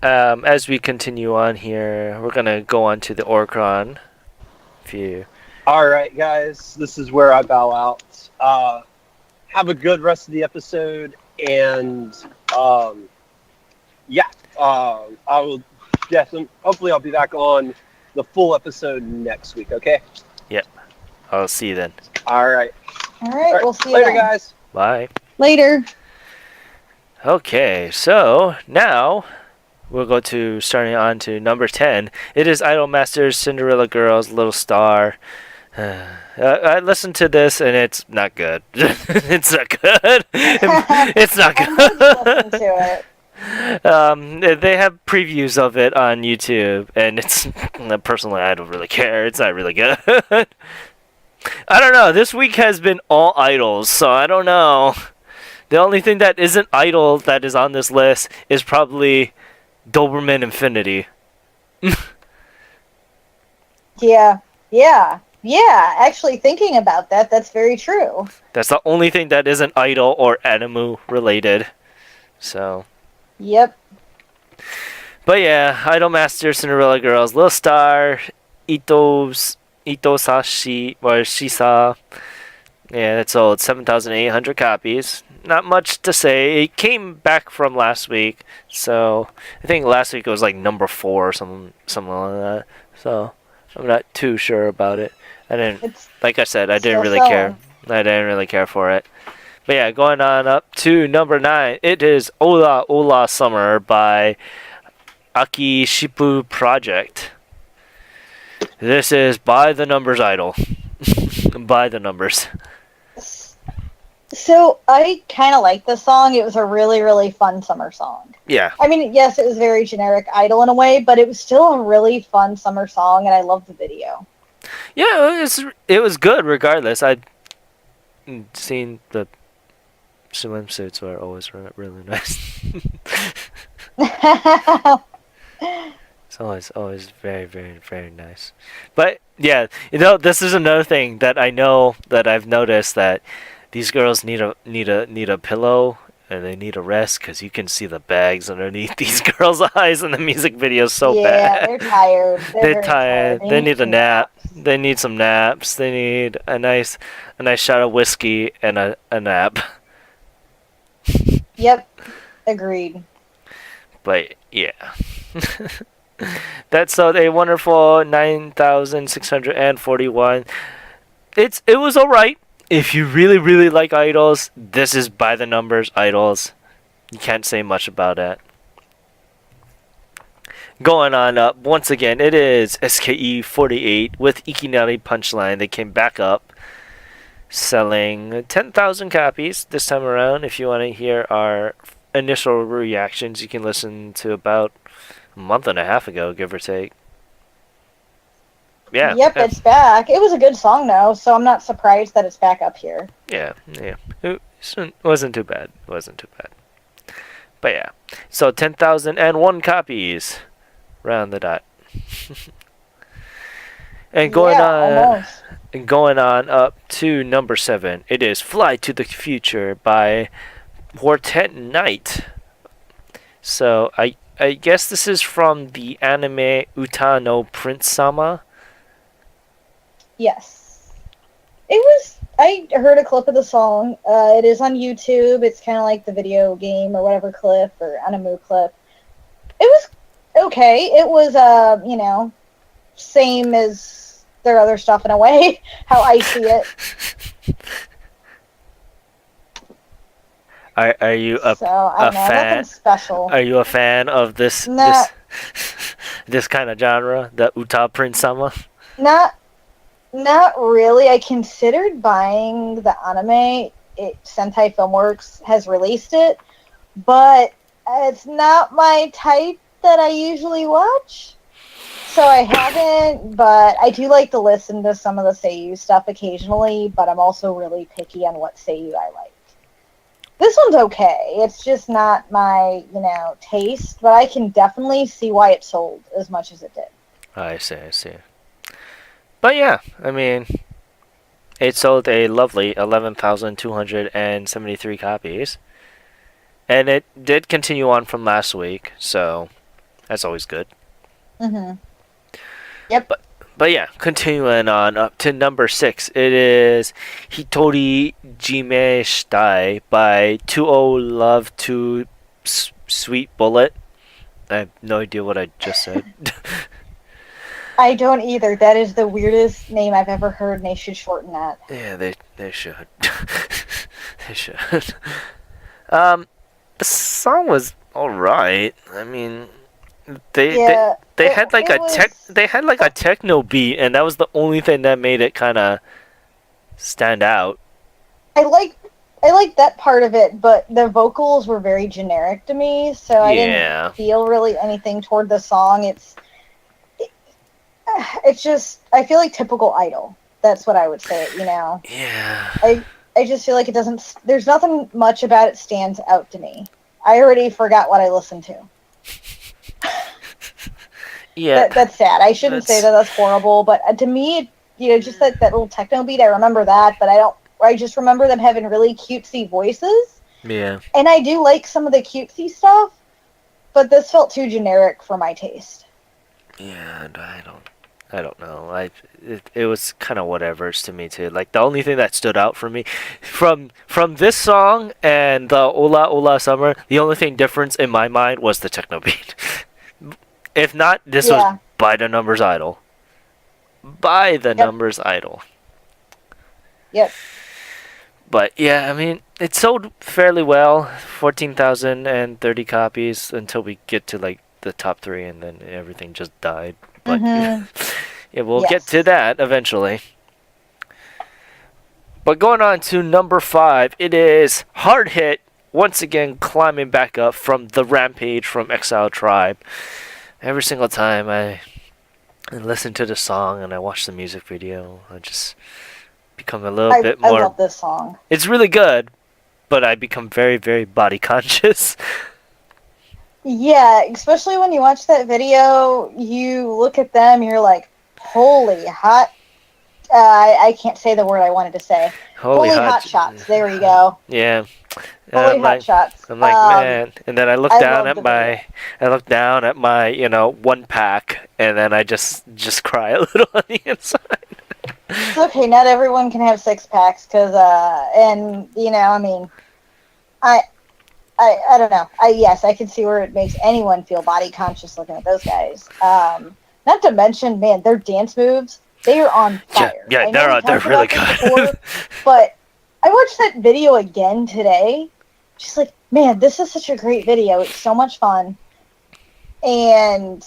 as we continue on here, we're gonna go on to the Orcron. If you All right, guys, this is where I bow out. Have a good rest of the episode, and yeah, I will definitely. Hopefully, I'll be back on the full episode next week. Okay. Yep. I'll see you then. All right. All right, we'll see you later, then. guys. Bye. Later. Okay, so now we'll go to starting on to number 10. It is Idolmaster's Cinderella Girls Little Star. I listened to this and it's not good. It's not good. It's not Listen good. to it. They have previews of it on YouTube, and it's personally I don't really care. It's not really good. I don't know. This week has been all idols, so I don't know. The only thing that isn't idol that is on this list is probably Doberman Infinity. Yeah. Actually, thinking about that, that's very true. That's the only thing that isn't idol or anime related. So. Yep. But yeah, Idolmaster, Cinderella Girls, Little Star, Itosashi, or Shisa. Yeah, it sold 7,800 copies. Not much to say. It came back from last week, so I think last week it was like number 4 or something like that. So I'm not too sure about it. I didn't, like I said, I didn't really care. I didn't really care for it. But yeah, going on up to number 9, it is Ola Ola Summer by Aki Shippu Project. This is by the numbers idol. By the numbers. So I kind of like this song. It was a really, really fun summer song. Yeah. I mean, yes, it was very generic idol in a way, but it was still a really fun summer song, and I loved the video. Yeah, it was good regardless. I'd seen the swimsuits were always really nice. It's always very, very, very nice. But yeah, this is another thing that I know that I've noticed that these girls need a pillow and they need a rest because you can see the bags underneath these girls' eyes in the music video so bad. Yeah, they're tired. They're tired. They need a nap. They need some naps. They need a nice shot of whiskey and a nap. Yep, agreed. But yeah. That sold a wonderful 9,641. It was alright. If you really, really like idols, this is by the numbers idols. You can't say much about it. Going on up, once again, it is SKE48 with Ikinari Punchline. They came back up, selling 10,000 copies this time around. If you want to hear our initial reactions, you can listen to about a month and a half ago, give or take. Yeah. Yep, it's back. It was a good song, though, so I'm not surprised that it's back up here. Yeah. It wasn't too bad. But yeah. So 10,001 copies. Round the dot. And going on up to number 7. It is Fly to the Future by Quartet Knight. So I guess this is from the anime Uta no Prince Sama. Yes. I heard a clip of the song. It is on YouTube. It's kind of like the video game or whatever clip or anime clip. It was okay. It was, same as their other stuff in a way, how I see it. Are you a fan? Nothing special. Are you a fan of this this kind of genre, the Uta Prince Sama? Not really. I considered buying the anime. Sentai Filmworks has released it, but it's not my type that I usually watch. So I haven't, but I do like to listen to some of the Seiyu stuff occasionally, but I'm also really picky on what Seiyu I like. This one's okay. It's just not my, taste, but I can definitely see why it sold as much as it did. I see. But yeah, I mean, it sold a lovely 11,273 copies. And it did continue on from last week, so That's always good. Mhm. Yep. But yeah, continuing on up to number 6, it is Hitori Jime Shitai by 2O Love to Sweet Bullet. I have no idea what I just said. I don't either. That is the weirdest name I've ever heard, and they should shorten that. Yeah, they should. They should. Um, the song was all right. I mean, they they Yeah, they had like it was. a techno beat, and that was the only thing that made it kind of stand out. I like I like that part of it, but the vocals were very generic to me, so I didn't Yeah. feel really anything toward the song. It's just I feel like typical Idol. That's what I would say. Yeah. I just feel like it doesn't. There's nothing much about it stands out to me. I already forgot what I listened to. Yeah. That's sad. I shouldn't say that that's horrible, but to me, just that little techno beat, I remember that, but I don't. I just remember them having really cutesy voices, Yeah. and I do like some of the cutesy stuff, but this felt too generic for my taste. Yeah. I don't know. It was kind of whatever's to me too. Like the only thing that stood out for me from this song and the Ola Ola Summer, the only thing difference in my mind was the techno beat. If not, this was Yeah. by the numbers idol. By the Yep. numbers idol. Yep. But yeah, I mean, it sold fairly well, 14,030 copies until we get to like the top 3, and then everything just died. But Mhm. yeah, we'll Yes. get to that eventually. But going on to number 5, it is Hard Hit, once again climbing back up from the Rampage from Exile Tribe. Every single time I listen to the song and I watch the music video, I just become a little bit I more. love this song. It's really good, but I become very, very body conscious. Yeah, especially when you watch that video, you look at them, you're like, holy hot. I can't say the word I wanted to say. Holy hot shots. There we go. Yeah. Holy I'm hot like, shots. I'm like, man. And then I look I down love at the my, I look down at my, 1 pack, and then I just cry a little on the inside. It's okay. Not everyone can have 6-packs, and I mean, I, I don't know. Yes, I can see where it makes anyone feel body conscious looking at those guys. Not to mention, man, their dance moves, they are on fire. Yeah, I know they're we really talked about good. this before, but I watched that video again today. Just like, man, this is such a great video. It's so much fun. And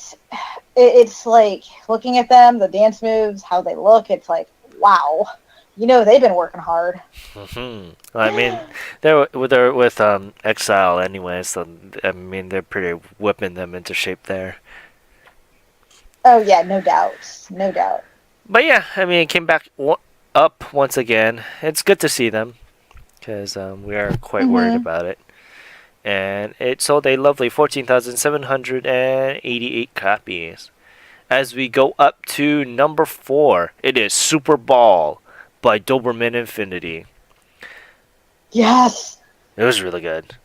it's like looking at them, the dance moves, how they look, it's like, wow. They've been working hard. I mean, they're with Exile anyway, so I mean they're pretty whipping them into shape there. Oh, yeah, no doubt. No doubt. But yeah, I mean, it came back up once again. It's good to see them because we are quite worried about it. And it sold a lovely 14,788 copies. As we go up to number 4, it is Super Ball by Doberman Infinity. Yes. It was really good.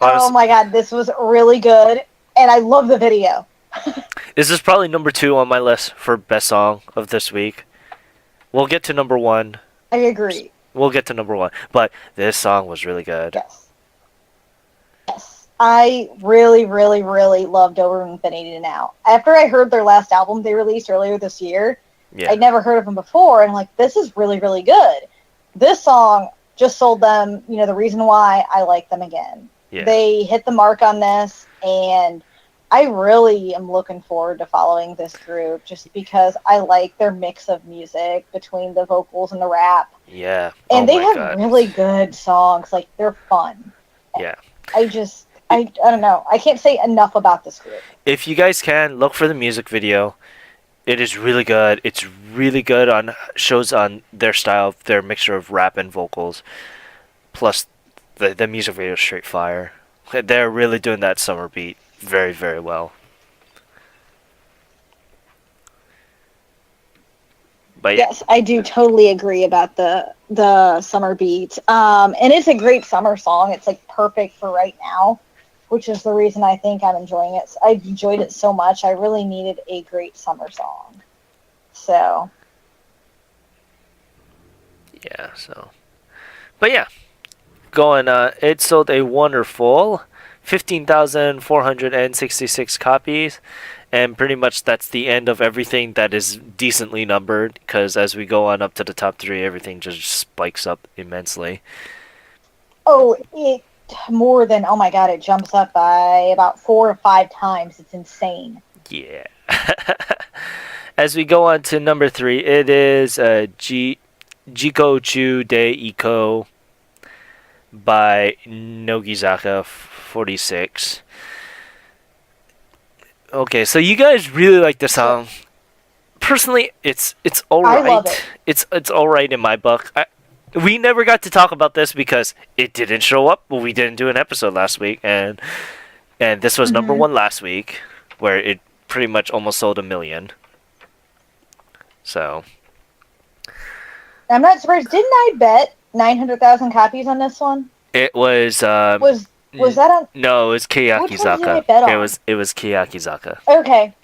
Oh my god, this was really good. And I love the video. This is probably number 2 on my list for best song of this week. We'll get to number 1. I agree. We'll get to number 1. But this song was really good. Yes. Yes. I really, really, really love Doberman Infinity now. After I heard their last album they released earlier this year, Yeah. I'd never heard of them before, and I'm like, this is really, really good. This song just sold them, the reason why I like them again. Yeah. They hit the mark on this, and I really am looking forward to following this group just because I like their mix of music between the vocals and the rap. Yeah. And oh they my have God. really good songs. Like, they're fun. Yeah. I don't know. I can't say enough about this group. If you guys can, look for the music video. It is really good. It's really good shows on their style, their mixture of rap and vocals. Plus, the music video is straight fire. They're really doing that summer beat very, very well. But yeah, Yes, I do totally agree about the summer beat. And it's a great summer song. It's like perfect for right now. which is the reason I think I'm enjoying it. I enjoyed it so much. I really needed a great summer song. So. Yeah, so. But yeah, it sold a wonderful 15,466 copies. And pretty much that's the end of everything that is decently numbered, because as we go on up to the top 3, everything just spikes up immensely. Oh, it more than, oh my god, it jumps up by about 4 or 5 times. It's insane. Yeah. As we go on to number 3, it is Jiko Chu de Iko by Nogizaka 46. Okay, so you guys really like the song. Personally, it's alright. I love it. It's alright in my book. We never got to talk about this because it didn't show up. Well, we didn't do an episode last week, and this was number 1 last week, where it pretty much almost sold 1 million. So I'm not surprised. Didn't I bet 900,000 copies on this one? it was. Was that on? No, it was Which one did I Kiyakizaka. bet on? It was Kiyakizaka. Okay.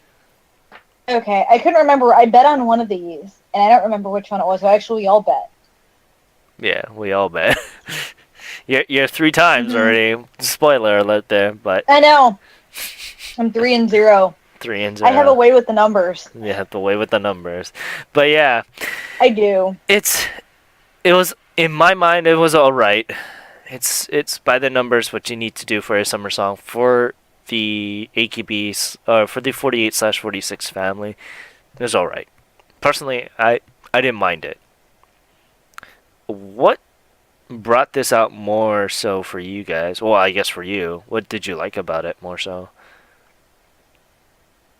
I couldn't remember. I bet on one of these, and I don't remember which one it was. So actually, we all bet. Yeah, we all bet. You're 3 times already. Spoiler alert there, but I know. I'm 3-0. 3-0. I have a way with the numbers. You have the way with the numbers, but yeah, I do. it was, in my mind, it was all right. It's by the numbers what you need to do for a summer song for the AKBs, for the 48/46 family. It was all right. Personally, I didn't mind it. What brought this out more so for you guys? Well, I guess for you, what did you like about it more so?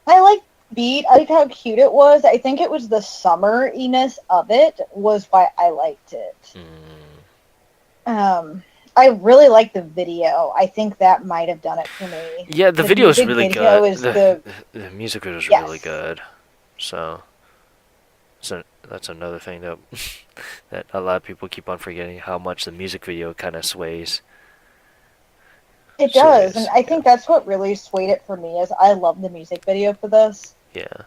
I liked the beat. I liked how cute it was. I think it was the summeriness of it was why I liked it. I really liked the video. I think that might have done it for me. Yeah, the video is really good. The music video is yes. really good. So that's another thing that that a lot of people keep on forgetting, how much the music video kind of sways. It does, and I think that's what really swayed it for me. Is I love the music video for this. Yeah.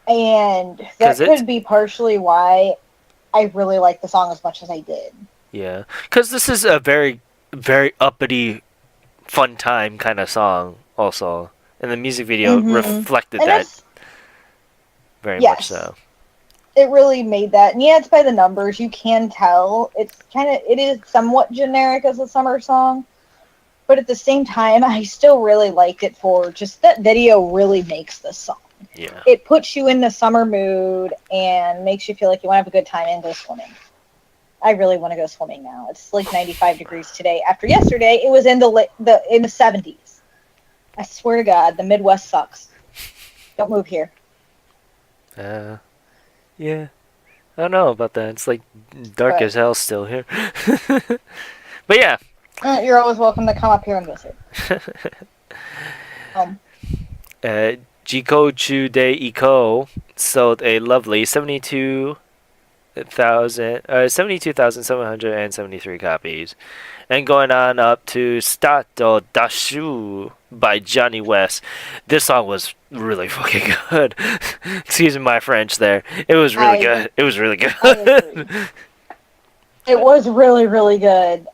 And that could be partially why I really liked the song as much as I did. Yeah, because this is a very, very uppity, fun time kind of song also. And the music video reflected that very much so. It really made that. And yeah, it's by the numbers. You can tell. It is somewhat generic as a summer song. But at the same time, I still really liked it for just that video really makes this song. Yeah. It puts you in the summer mood and makes you feel like you want to have a good time and go swimming. I really want to go swimming now. It's like 95 degrees today. After yesterday, it was in the 70s. I swear to God, the Midwest sucks. Don't move here. Yeah. I don't know about that. It's like dark as hell still here. But yeah. You're always welcome to come up here and visit. Jikochu de Iko sold a lovely 72,773 copies. And going on up to Stato Dashu by Johnny West. This song was really fucking good. Excuse me my French there. It was really good. It was really good. It was really, really good.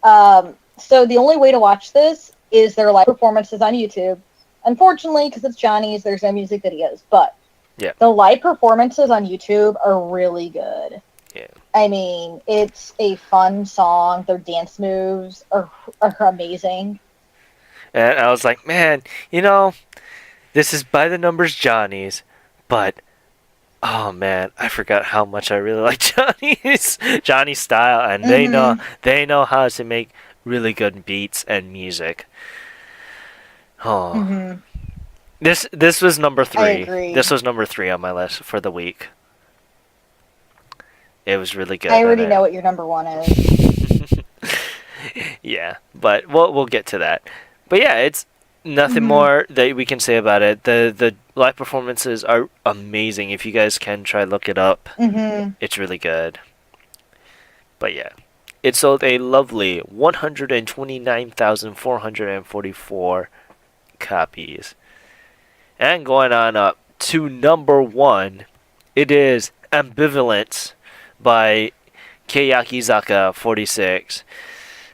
So the only way to watch this is their live performances on YouTube. Unfortunately, because it's Johnny's, there's no music videos. But yeah, the live performances on YouTube are really good. Yeah. I mean, it's a fun song. Their dance moves are amazing. And I was like, man, this is by the numbers Johnny's, but oh man, I forgot how much I really like Johnny's style, and they know how to make really good beats and music. Oh, this was number 3. I agree. This was number 3 on my list for the week. It was really good. I already know what your number 1 is. Yeah, but we'll get to that. But yeah, it's nothing more that we can say about it. The live performances are amazing. If you guys can try look it up, it's really good. But yeah, it sold a lovely 129,444 copies. And going on up to number 1, it is Ambivalence by Keiyakizaka 46.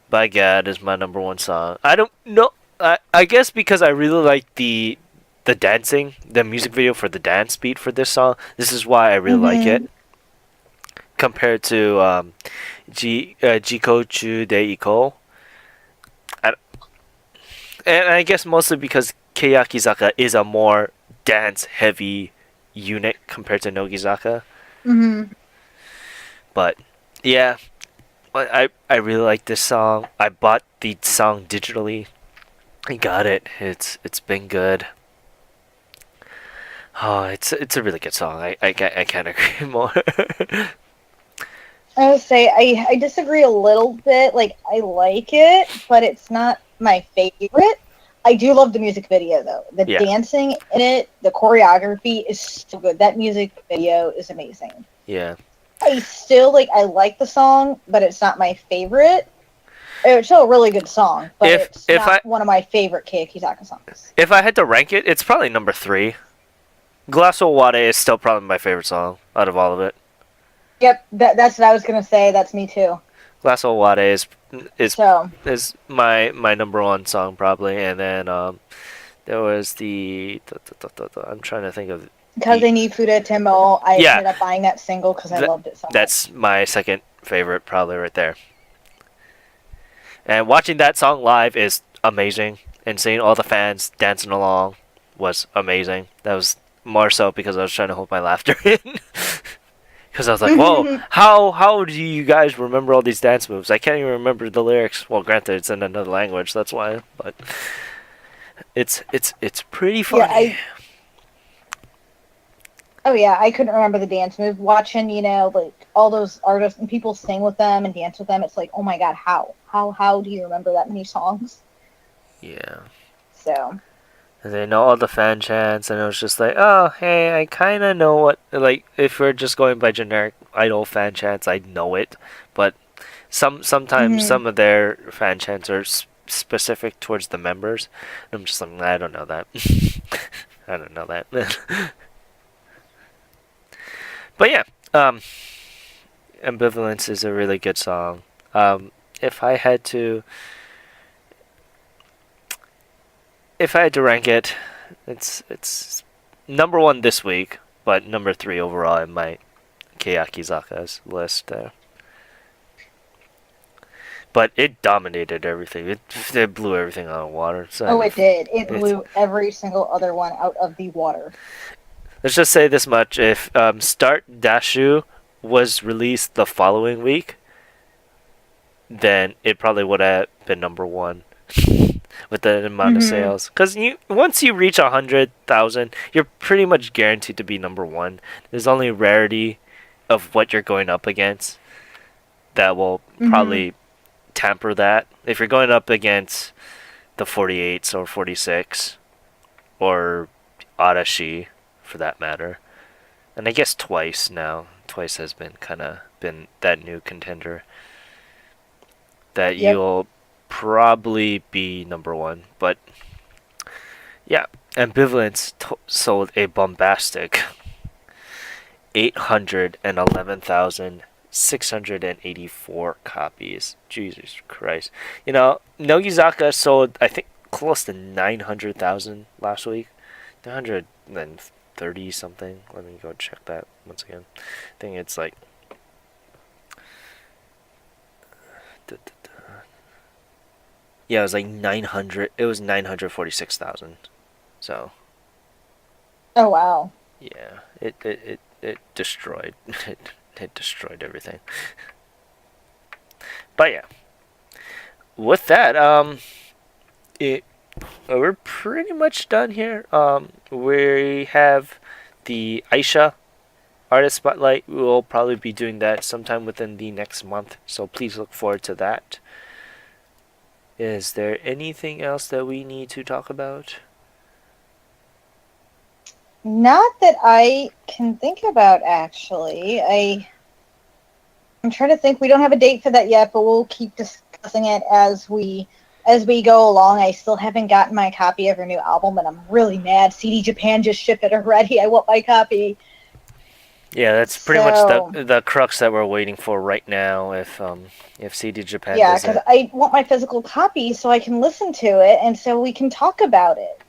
By God is my number 1 song. I don't know. I guess because I really like the dancing, the music video for the dance beat for this song. This is why I really like it. Compared to Jikochu de Iko. And I guess mostly because Keiyakizaka is a more dance-heavy unit compared to Nogizaka. But yeah, I really like this song. I bought the song digitally. I got it. It's been good. Oh, it's a really good song. I can't agree more. I would say I disagree a little bit. Like, I like it, but it's not my favorite. I do love the music video, though. The dancing in it, the choreography is so good. That music video is amazing. Yeah. I like the song, but it's not my favorite. It's still a really good song, but it's not one of my favorite Keiyakizaka songs. If I had to rank it, it's probably number 3. Glass o Wade is still probably my favorite song out of all of it. Yep, that's what I was gonna say. That's me too. Glass o Wade is my number 1 song probably, and then there was I'm trying to think of Kaze ni Furete mo. I ended up buying that single because I loved it so much. That's my second favorite probably right there. And watching that song live is amazing, and seeing all the fans dancing along was amazing. That was more so because I was trying to hold my laughter in. Because I was like, whoa, how do you guys remember all these dance moves? I can't even remember the lyrics. Well, granted, it's in another language, that's why. But it's pretty funny. I couldn't remember the dance move. Watching, like all those artists and people sing with them and dance with them, it's like, oh my god, how do you remember that many songs? Yeah. So. And they know all the fan chants, and it was just like, oh, hey, I kind of know what, like, if we're just going by generic idol fan chants, I know it. But sometimes some of their fan chants are specific towards the members. And I'm just like, I don't know that. I don't know that. But yeah, Ambivalence is a really good song. If I had to rank it, it's number 1 this week, but number 3 overall in my Keiyakizaka's list there. But it dominated everything. It blew everything out of water. So it did. It blew every single other one out of the water. Let's just say this much: if Start Dashu was released the following week, then it probably would have been number 1. With the amount of sales, because once you reach 100,000, you're pretty much guaranteed to be number 1. There's only rarity of what you're going up against that will probably tamper that. If you're going up against the 48s or 46 or Arashi, for that matter, and I guess Twice has been that new contender that you'll probably be number 1. But yeah, Ambivalence sold a bombastic 811,684 copies. Jesus Christ. Nogizaka sold, I think, close to 900,000 last week. 930 something. Let me go check that once again. I think it's like yeah, it was like 900. It was 946,000. So. Oh wow. Yeah, it destroyed. It destroyed everything. But yeah, with that, we're pretty much done here. We have the Aisha Artist Spotlight. We'll probably be doing that sometime within the next month. So please look forward to that. Is there anything else that we need to talk about? Not that I can think about, actually. I'm trying to think. We don't have a date for that yet, but we'll keep discussing it as we as we go along. I still haven't gotten my copy of her new album, and I'm really mad. CD Japan just shipped it already. I want my copy. Yeah, that's pretty much So the crux that we're waiting for right now. If CD Japan yeah, because doesn't, I want my physical copy so I can listen to it and so we can talk about it.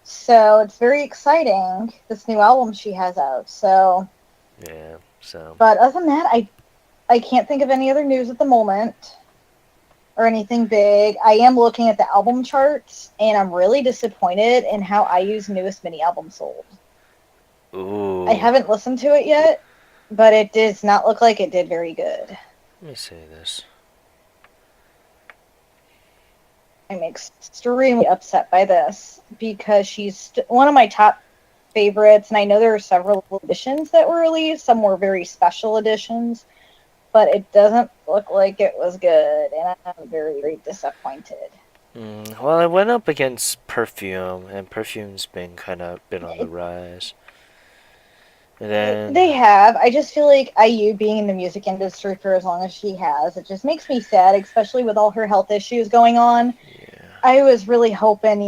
So it's very exciting, this new album she has out. So, yeah. So but other than that, I can't think of any other news at the moment or anything big. I am looking at the album charts, and I'm really disappointed in how IU's newest mini album sold. I ooh, haven't listened to it yet, but it does not look like it did very good. let me say this. I'm extremely upset by this because she's one of my top favorites, and I know there are several editions that were released. Some were very special editions, but it doesn't look like it was good, and I'm very, very disappointed. Well, I went up against Perfume, and Perfume's been on the rise. And then, They have. I just feel like IU being in the music industry for as long as she has, it just makes me sad, especially with all her health issues going on. yeah. I was really hoping,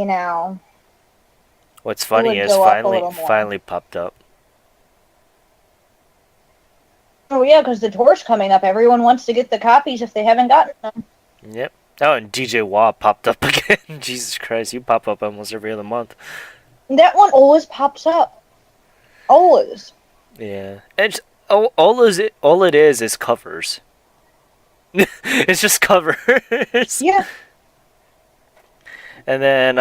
What's it funny would is go up a finally little more. finally popped up. Oh yeah, because the tour's coming up. Everyone wants to get the copies if they haven't gotten them. Yep. Oh, and DJ Wah popped up again. Jesus Christ, you pop up almost every other month. That one always pops up. Always. Yeah, and all it is covers. It's just covers. Yeah. And then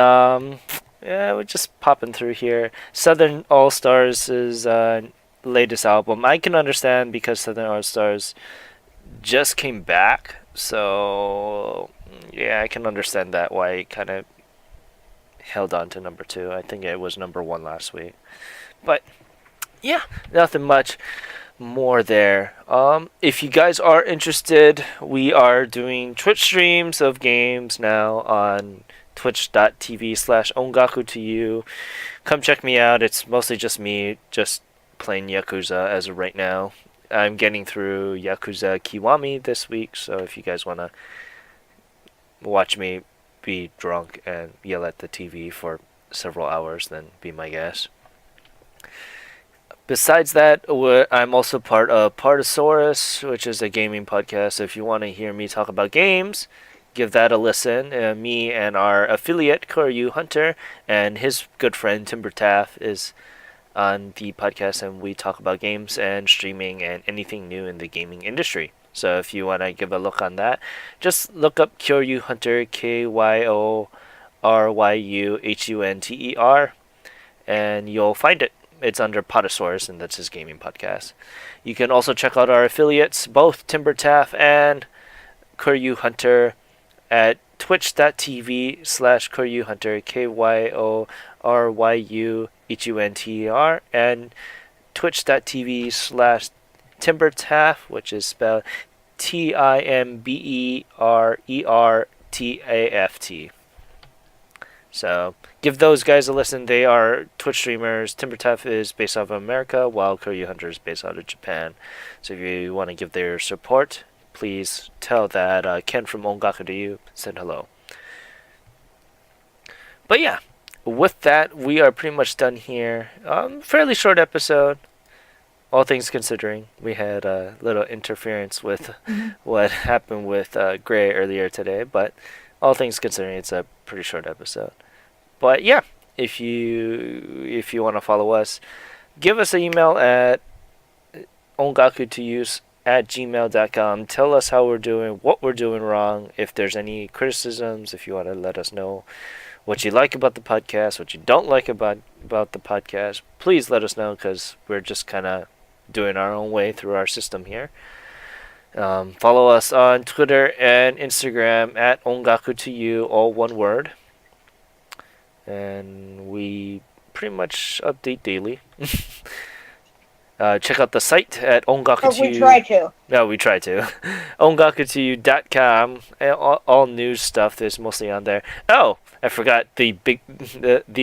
yeah, we're just popping through here. Southern All Stars' latest album. I can understand because Southern All Stars just came back, so yeah, I can understand that why it kind of held on to number 2. I think it was number 1 last week, but yeah, nothing much more there. If you guys are interested, we are doing Twitch streams of games now on twitch.tv/ongaku to you. Come check me out. It's mostly just me, just playing Yakuza as of right now. I'm getting through Yakuza Kiwami this week, so if you guys want to watch me be drunk and yell at the TV for several hours, then be my guest. Besides that, I'm also part of Partosaurus, which is a gaming podcast. So if you want to hear me talk about games, give that a listen. Me and our affiliate, Koryu Hunter, and his good friend, Timber Taff, is on the podcast, and we talk about games and streaming and anything new in the gaming industry. So if you want to give a look on that, just look up Koryu Hunter, KYORYUHUNTER, and you'll find it. It's under Potosaurus, and that's his gaming podcast. You can also check out our affiliates, both Timber Taff and Koryu Hunter, at twitch.tv/Koryu Hunter, KYORYUHUNTER, and twitch.tv/Timber Taff, which is spelled TIMBERERTAFT. So give those guys a listen. They are Twitch streamers. Timbertuff is based out of America, while Koryu Hunter is based out of Japan. So if you want to give their support, please tell that Ken from Ongaku to you said hello. But yeah, with that, we are pretty much done here. Fairly short episode. All things considering, we had a little interference with what happened with Gray earlier today, but all things considering, it's a pretty short episode. But yeah, if you want to follow us, give us an email at ongaku2use@gmail.com. Tell us how we're doing, what we're doing wrong, if there's any criticisms, if you want to let us know what you like about the podcast, what you don't like about the podcast. Please let us know, because we're just kind of doing our own way through our system here. Follow us on Twitter and Instagram at ongaku2you, all one word. And we pretty much update daily. Check out the site at ongaku2you. We try to. No, we try to. ongaku2you.com. All news stuff is mostly on there. Oh, I forgot the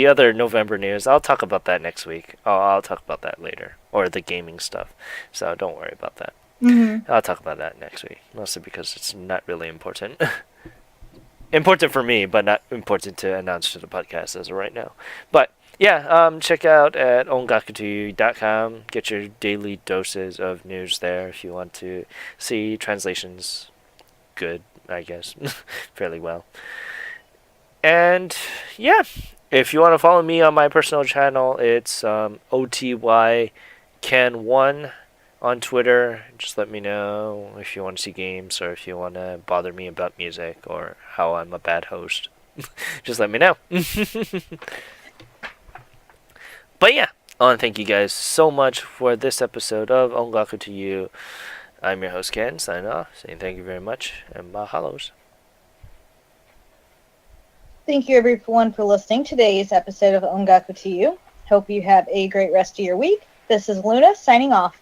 other November news. I'll talk about that next week. I'll talk about that later. Or the gaming stuff. So don't worry about that. Mm-hmm. I'll talk about that next week. Mostly because it's not really important. important for me, but not important to announce to the podcast as of right now. But yeah, check out at ongakutu.com. Get your daily doses of news there if you want to see translations. Good, I guess, fairly well. And yeah, if you want to follow me on my personal channel, it's OTYCan1 on Twitter. Just let me know if you want to see games or if you want to bother me about music or how I'm a bad host. Just let me know. But yeah, I want to thank you guys so much for this episode of Ongaku to You. I'm your host Ken, signing off, saying thank you very much and mahalos. Thank you everyone for listening to today's episode of Ongaku to You. Hope you have a great rest of your week. This is Luna signing off.